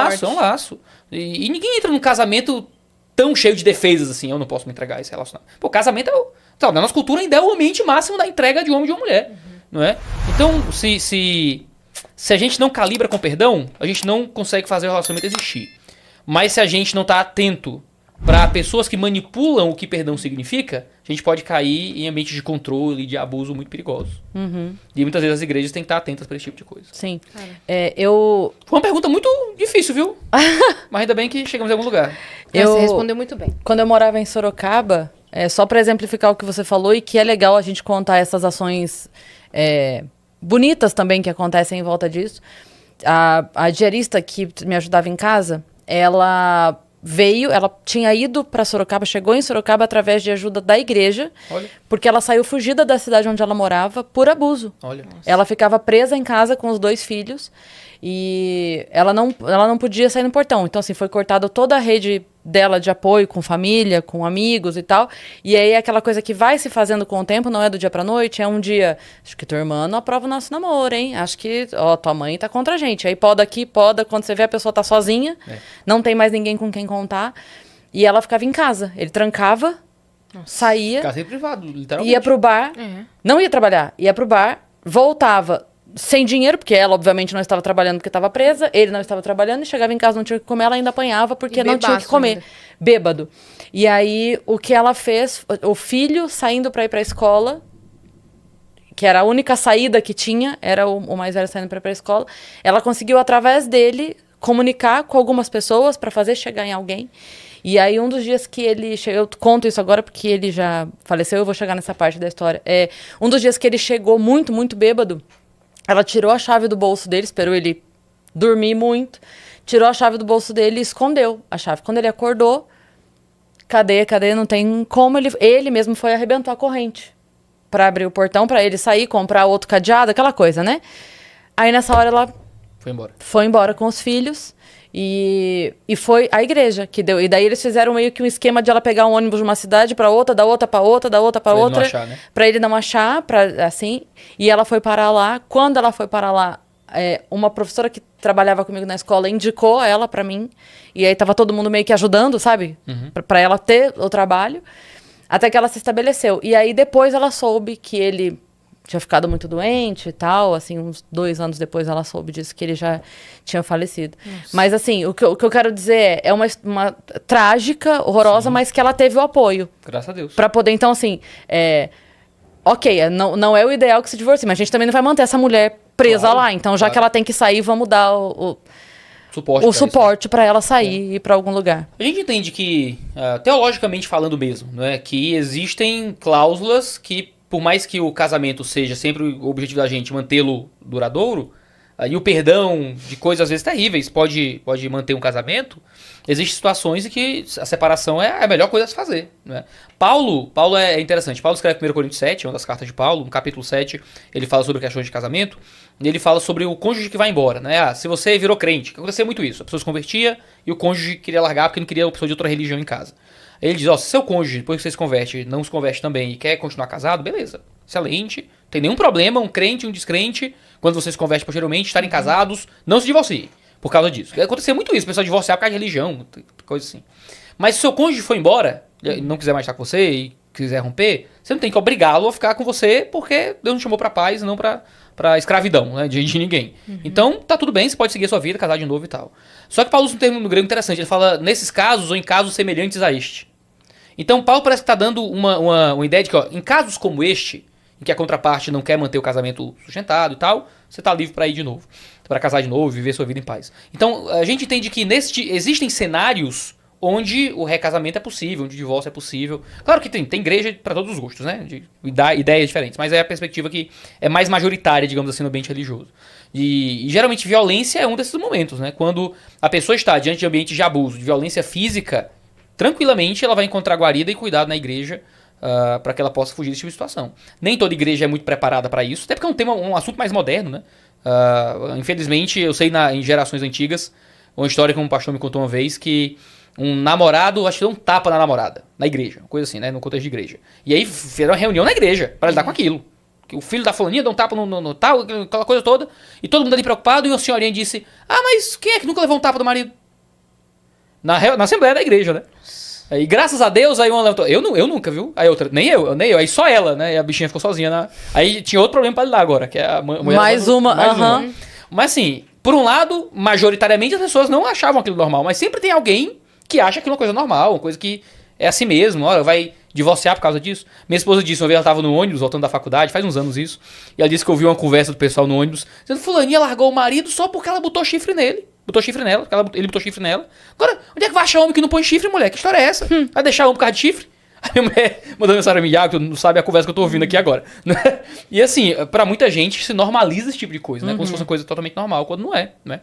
laço, é um laço. E ninguém entra num casamento tão cheio de defesas assim, eu não posso me entregar a esse relacionamento. Pô, casamento é na nossa cultura ainda é o ambiente máximo da entrega de homem e de uma mulher, não é? Então, se a gente não calibra com perdão, a gente não consegue fazer o relacionamento existir. Mas se a gente não tá atento para pessoas que manipulam o que perdão significa, a gente pode cair em ambientes de controle, de abuso muito perigosos. E muitas vezes as igrejas têm que estar atentas para esse tipo de coisa. Sim. Foi uma pergunta muito difícil, viu? Mas ainda bem que chegamos em algum lugar. Você respondeu muito bem. Quando eu morava em Sorocaba, só para exemplificar o que você falou, e que é legal a gente contar essas ações bonitas também que acontecem em volta disso, a diarista que me ajudava em casa, ela tinha ido para Sorocaba, chegou em Sorocaba através de ajuda da igreja, porque ela saiu fugida da cidade onde ela morava por abuso. Ela ficava presa em casa com os 2 filhos e ela não podia sair no portão. Então, assim, foi cortada toda a rede dela de apoio com família, com amigos e tal. E aí, aquela coisa que vai se fazendo com o tempo, não é do dia pra noite, é um dia, acho que tua irmã não aprova o nosso namoro, hein? Acho que, tua mãe tá contra a gente. Aí poda aqui, poda, quando você vê a pessoa tá sozinha, não tem mais ninguém com quem contar. E ela ficava em casa. Ele trancava, saía, Casa em privado, literalmente. ia pro bar, não ia trabalhar, ia pro bar, voltava sem dinheiro, porque ela obviamente não estava trabalhando porque estava presa, ele não estava trabalhando, e chegava em casa, não tinha o que comer, ela ainda apanhava porque não tinha o que comer. Ainda. Bêbado. E aí, o que ela fez, o filho saindo pra ir pra escola, que era a única saída que tinha, era o mais velho saindo pra ir pra escola, ela conseguiu, através dele, comunicar com algumas pessoas pra fazer chegar em alguém. E aí, um dos dias que ele chegou, eu conto isso agora porque ele já faleceu, eu vou chegar nessa parte da história. Um dos dias que ele chegou muito, muito bêbado, ela tirou a chave do bolso dele, esperou ele dormir muito, tirou a chave do bolso dele e escondeu a chave. Quando ele acordou, cadê, não tem como, ele mesmo foi arrebentar a corrente pra abrir o portão, pra ele sair, comprar outro cadeado, aquela coisa, né? Aí nessa hora ela foi embora com os filhos e foi a igreja que deu. E daí eles fizeram meio que um esquema de ela pegar um ônibus de uma cidade pra outra, da outra pra outra, da outra pra outra. Ele não achar, né? Pra ele não achar, assim. E ela foi parar lá. Quando ela foi parar lá, uma professora que trabalhava comigo na escola indicou ela pra mim. E aí tava todo mundo meio que ajudando, sabe? Pra ela ter o trabalho. Até que ela se estabeleceu. E aí depois ela soube que ele tinha ficado muito doente e tal, assim, uns 2 anos depois ela soube disso, que ele já tinha falecido. Nossa. Mas, assim, o que eu quero dizer é uma trágica, horrorosa, mas que ela teve o apoio. Graças a Deus. Pra poder, então, assim, ok, não é o ideal que se divorcie, mas a gente também não vai manter essa mulher presa lá, então já que ela tem que sair, vamos dar o suporte para ela sair e ir para algum lugar. A gente entende que, teologicamente falando mesmo, né, que existem cláusulas que, por mais que o casamento seja sempre o objetivo da gente mantê-lo duradouro, e o perdão de coisas às vezes terríveis pode manter um casamento, existem situações em que a separação é a melhor coisa a se fazer. Né? Paulo é interessante. Paulo escreve 1 Coríntios 7, uma das cartas de Paulo, no capítulo 7, ele fala sobre questões de casamento, e ele fala sobre o cônjuge que vai embora. Né? Se você virou crente, aconteceu muito isso, a pessoa se convertia e o cônjuge queria largar porque não queria a pessoa de outra religião em casa. Ele diz, se seu cônjuge, depois que você se converte, não se converte também e quer continuar casado, beleza, excelente, não tem nenhum problema, um crente e um descrente, quando você se converte posteriormente, estarem casados, não se divorciem por causa disso. Aconteceu muito isso, o pessoal divorciar por causa de religião, coisa assim. Mas se seu cônjuge for embora, e não quiser mais estar com você e quiser romper, você não tem que obrigá-lo a ficar com você, porque Deus não chamou pra paz e não pra escravidão, né, de ninguém. Então, tá tudo bem, você pode seguir a sua vida, casar de novo e tal. Só que Paulo usa um termo no grego interessante, ele fala, nesses casos ou em casos semelhantes a este. Então, Paulo parece que está dando uma ideia de que, em casos como este, em que a contraparte não quer manter o casamento sustentado e tal, você está livre para ir de novo, para casar de novo, viver sua vida em paz. Então, a gente entende que existem cenários onde o recasamento é possível, onde o divórcio é possível. Claro que tem igreja para todos os gostos, né? De ideias diferentes, mas é a perspectiva que é mais majoritária, digamos assim, no ambiente religioso. E geralmente violência é um desses momentos, né? Quando a pessoa está diante de ambiente de abuso, de violência física, tranquilamente ela vai encontrar guarida e cuidado na igreja para que ela possa fugir desse tipo de situação. Nem toda igreja é muito preparada para isso, até porque é um tema, um assunto mais moderno, né? Infelizmente, eu sei em gerações antigas, uma história que um pastor me contou uma vez, que um namorado, acho que deu um tapa na namorada, na igreja, uma coisa assim, né? No contexto de igreja. E aí fizeram uma reunião na igreja para lidar com aquilo. que o filho da fulaninha deu um tapa no tal, aquela coisa toda. E todo mundo ali preocupado. E uma senhorinha disse, mas quem é que nunca levou um tapa do marido? Na Assembleia da Igreja, né? E graças a Deus, aí uma levantou. Eu nunca, viu? Aí outra, nem eu. Aí só ela, né? E a bichinha ficou sozinha. Aí tinha outro problema pra lidar agora, que é a mulher. Mais uma. Mas assim, por um lado, majoritariamente as pessoas não achavam aquilo normal. Mas sempre tem alguém que acha aquilo uma coisa normal, uma coisa que é assim mesmo. Olha, vai divorciar por causa disso. Minha esposa disse, uma vez ela tava no ônibus, voltando da faculdade, faz uns anos isso. E ela disse que ouviu uma conversa do pessoal no ônibus, dizendo, fulaninha largou o marido só porque ela botou chifre nele. Botou chifre nela, ele botou chifre nela. Agora, onde é que vai achar homem que não põe chifre, mulher? Que história é essa? Vai deixar homem por causa de chifre? A minha mulher mandou mensagem pra mim, tu não sabe a conversa que eu tô ouvindo aqui agora. E assim, pra muita gente se normaliza esse tipo de coisa, né? Como se fosse uma coisa totalmente normal, quando não é, né?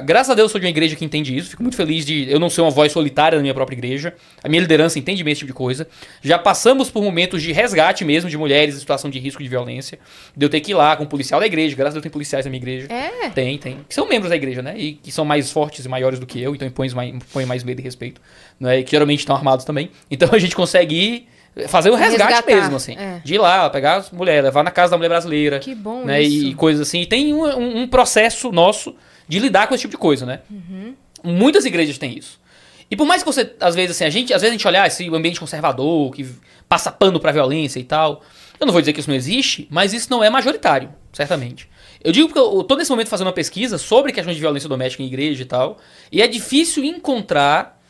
Graças a Deus eu sou de uma igreja que entende isso. Fico muito feliz de eu não ser uma voz solitária na minha própria igreja. A minha liderança entende bem esse tipo de coisa. Já passamos por momentos de resgate mesmo de mulheres em situação de risco de violência. De eu ter que ir lá com um policial da igreja. Graças a Deus tem policiais na minha igreja. Tem. Que são membros da igreja, né? E que são mais fortes e maiores do que eu. Então impõem mais medo e respeito. Né? E que geralmente estão armados também. Então a gente consegue ir fazer um resgate mesmo, assim. De ir lá, pegar as mulheres, levar na casa da mulher brasileira. Que bom, né? isso. E coisas assim. E tem um processo nosso de lidar com esse tipo de coisa, né? Muitas igrejas têm isso. E por mais que você, às vezes a gente olhar esse ambiente conservador, que passa pano pra violência e tal, eu não vou dizer que isso não existe, mas isso não é majoritário, certamente. Eu digo porque eu tô nesse momento fazendo uma pesquisa sobre questões de violência doméstica em igreja e tal, e é difícil encontrar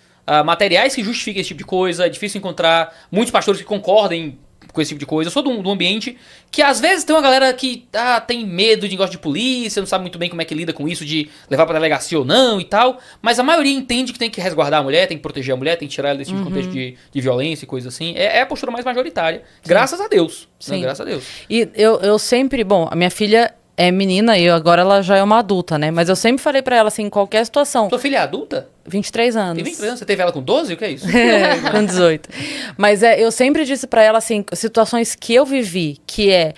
materiais que justifiquem esse tipo de coisa, é difícil encontrar muitos pastores que concordem com esse tipo de coisa. Eu sou de um ambiente que às vezes tem uma galera que tem medo de negócio de polícia, não sabe muito bem como é que lida com isso, de levar pra delegacia ou não e tal, mas a maioria entende que tem que resguardar a mulher, tem que proteger a mulher, tem que tirar ela desse tipo de contexto de violência e coisa assim. É a postura mais majoritária. Sim. Graças a Deus. Sim. Né? Graças a Deus. E eu sempre... Bom, a minha filha é menina e agora ela já é uma adulta, né? Mas eu sempre falei pra ela, assim, em qualquer situação... Sua filha é adulta? 23 anos. Tem 23 anos? Você teve ela com 12? O que é isso? Com 18. Mas eu sempre disse pra ela, assim, situações que eu vivi, que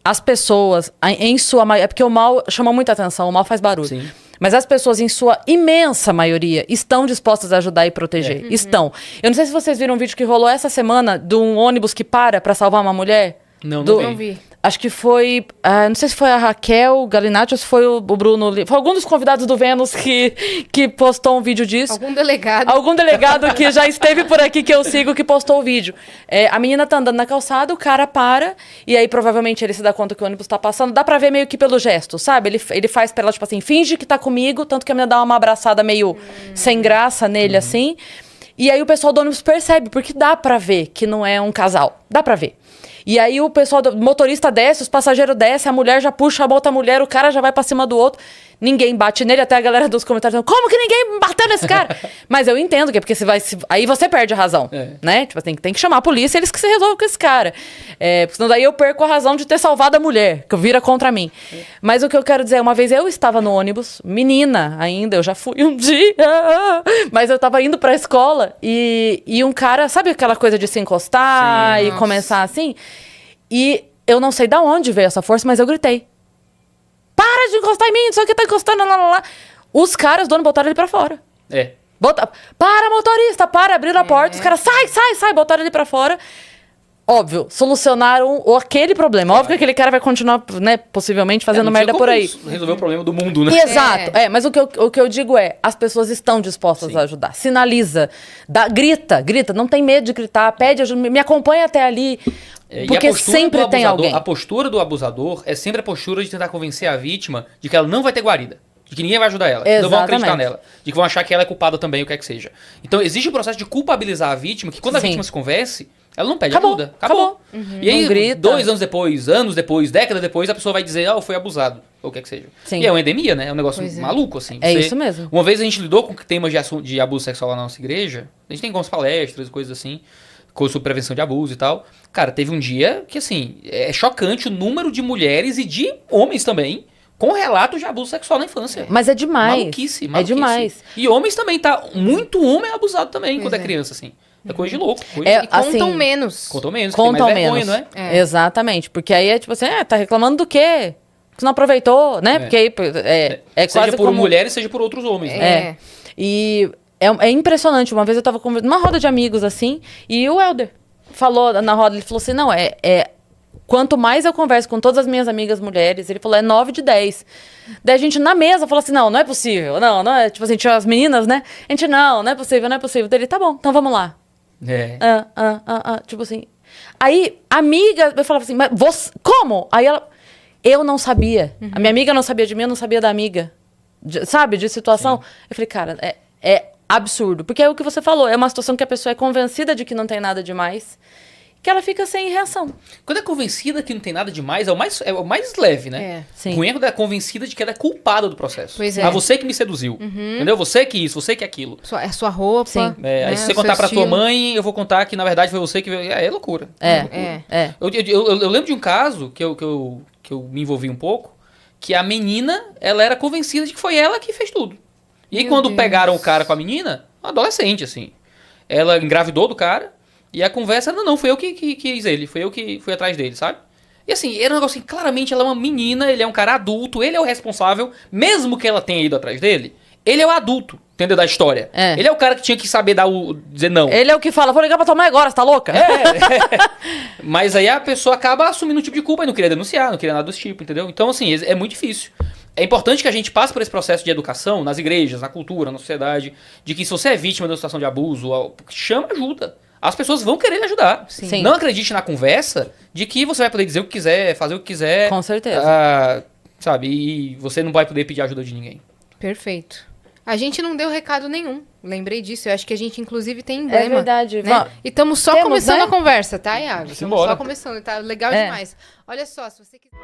as pessoas, em sua maioria... É porque o mal chama muita atenção, o mal faz barulho. Sim. Mas as pessoas, em sua imensa maioria, estão dispostas a ajudar e proteger. Estão. Eu não sei se vocês viram um vídeo que rolou essa semana de um ônibus que para pra salvar uma mulher. Não vi. Acho que foi... não sei se foi a Raquel Galinatti ou se foi o Bruno... Foi algum dos convidados do Vênus que postou um vídeo disso. Algum delegado que já esteve por aqui, que eu sigo, que postou o vídeo. A menina tá andando na calçada, o cara para, e aí provavelmente ele se dá conta que o ônibus tá passando. Dá pra ver meio que pelo gesto, sabe? Ele faz pra ela, tipo assim, finge que tá comigo, tanto que a menina dá uma abraçada meio sem graça nele, assim. E aí o pessoal do ônibus percebe, porque dá pra ver que não é um casal. Dá pra ver. E aí o pessoal, o motorista desce, os passageiros descem, a mulher já puxa a outra mulher, o cara já vai pra cima do outro. Ninguém bate nele, até a galera dos comentários dizendo, como que ninguém bateu nesse cara? Mas eu entendo que é porque aí você perde a razão, né? Tipo assim, tem que chamar a polícia, eles que se resolvem com esse cara. Porque senão daí eu perco a razão de ter salvado a mulher, que vira contra mim. Mas o que eu quero dizer, uma vez eu estava no ônibus, menina ainda, eu já fui um dia, mas eu tava indo pra escola e um cara, sabe aquela coisa de se encostar e começar assim? E eu não sei de onde veio essa força, mas eu gritei. Para de encostar em mim, só que tá encostando, lá. Os caras, dono, botaram ele pra fora. Para, motorista, para, abriram a porta, os caras, sai, botaram ele pra fora. Óbvio, solucionaram aquele problema. Óbvio que aquele cara vai continuar, né, possivelmente fazendo merda por aí. Resolver o problema do mundo, né? Exato. Mas o que eu digo as pessoas estão dispostas a ajudar. Sinaliza, grita, não tem medo de gritar, pede ajuda, me acompanha até ali. Porque sempre tem alguém. A postura do abusador é sempre a postura de tentar convencer a vítima de que ela não vai ter guarida. De que ninguém vai ajudar ela. Que não vão acreditar nela. De que vão achar que ela é culpada também, o que é que seja. Então existe um processo de culpabilizar a vítima, que quando a vítima se convence, ela não pede ajuda. Acabou. E aí, 2 anos depois, décadas depois, a pessoa vai dizer, eu fui abusado. Ou o que é que seja. E é uma endemia, né? É um negócio maluco, assim. Isso mesmo. Uma vez a gente lidou com temas de abuso sexual lá na nossa igreja. A gente tem algumas palestras e coisas assim. Sobre prevenção de abuso e tal. Cara, teve um dia que, assim, é chocante o número de mulheres e de homens também com relatos de abuso sexual na infância. Mas é demais. Maluquice. É demais. E homens também, tá? Muito homem é abusado também quando é criança, assim. É coisa de louco. E contam menos. Contam menos. Contam tem mais menos. vergonha, não é? Exatamente. Porque aí é tipo assim, tá reclamando do quê? Você não aproveitou, né? Porque aí seja quase por mulheres, seja por outros homens. Né? E é impressionante. Uma vez eu tava numa roda de amigos, assim, e o Helder falou na roda, ele falou assim, não, quanto mais eu converso com todas as minhas amigas mulheres, ele falou, é 9 de 10. Daí a gente, na mesa, falou assim, não é possível. Não é, tipo assim, tinha as meninas, né? A gente, não é possível, não é possível. Daí ele, tá bom, então vamos lá. Tipo assim. Aí, amiga, eu falava assim, mas você, como? Aí ela, eu não sabia. A minha amiga não sabia de mim, eu não sabia da amiga. Sabe, de situação. Sim. Eu falei, cara, é absurdo. Porque é o que você falou, é uma situação que a pessoa é convencida de que não tem nada demais, que ela fica sem reação. Quando é convencida que não tem nada demais, é o mais leve, né? Sim. Ruim é quando é convencida de que ela é culpada do processo. Pois é. Ah, você que me seduziu. Entendeu? Você que isso, você que aquilo. É sua roupa. Sim. Aí se você contar pra tua mãe, eu vou contar que na verdade foi você que... É loucura. Eu lembro de um caso que eu me envolvi um pouco, que a menina, ela era convencida de que foi ela que fez tudo. E aí quando pegaram o cara com a menina, uma adolescente, assim, ela engravidou do cara, e a conversa, não, foi eu que quis ele, foi eu que fui atrás dele, sabe? E assim, era um negócio assim, claramente ela é uma menina, ele é um cara adulto, ele é o responsável, mesmo que ela tenha ido atrás dele, ele é o adulto, entendeu, da história. Ele é o cara que tinha que saber dizer não. Ele é o que fala, vou ligar pra tua mãe agora, você tá louca? Mas aí a pessoa acaba assumindo um tipo de culpa e não queria denunciar, não queria nada desse tipo, entendeu? Então assim, é muito difícil. É importante que a gente passe por esse processo de educação nas igrejas, na cultura, na sociedade, de que se você é vítima de uma situação de abuso, chama ajuda. As pessoas vão querer lhe ajudar. Sim. Não acredite na conversa de que você vai poder dizer o que quiser, fazer o que quiser. Com certeza. Sabe? E você não vai poder pedir ajuda de ninguém. Perfeito. A gente não deu recado nenhum. Lembrei disso. Eu acho que a gente, inclusive, tem emblema. É verdade. Né? E estamos só começando a conversa, tá, Iago? Estamos Embora. só começando. Tá legal demais. Olha só, se você quiser...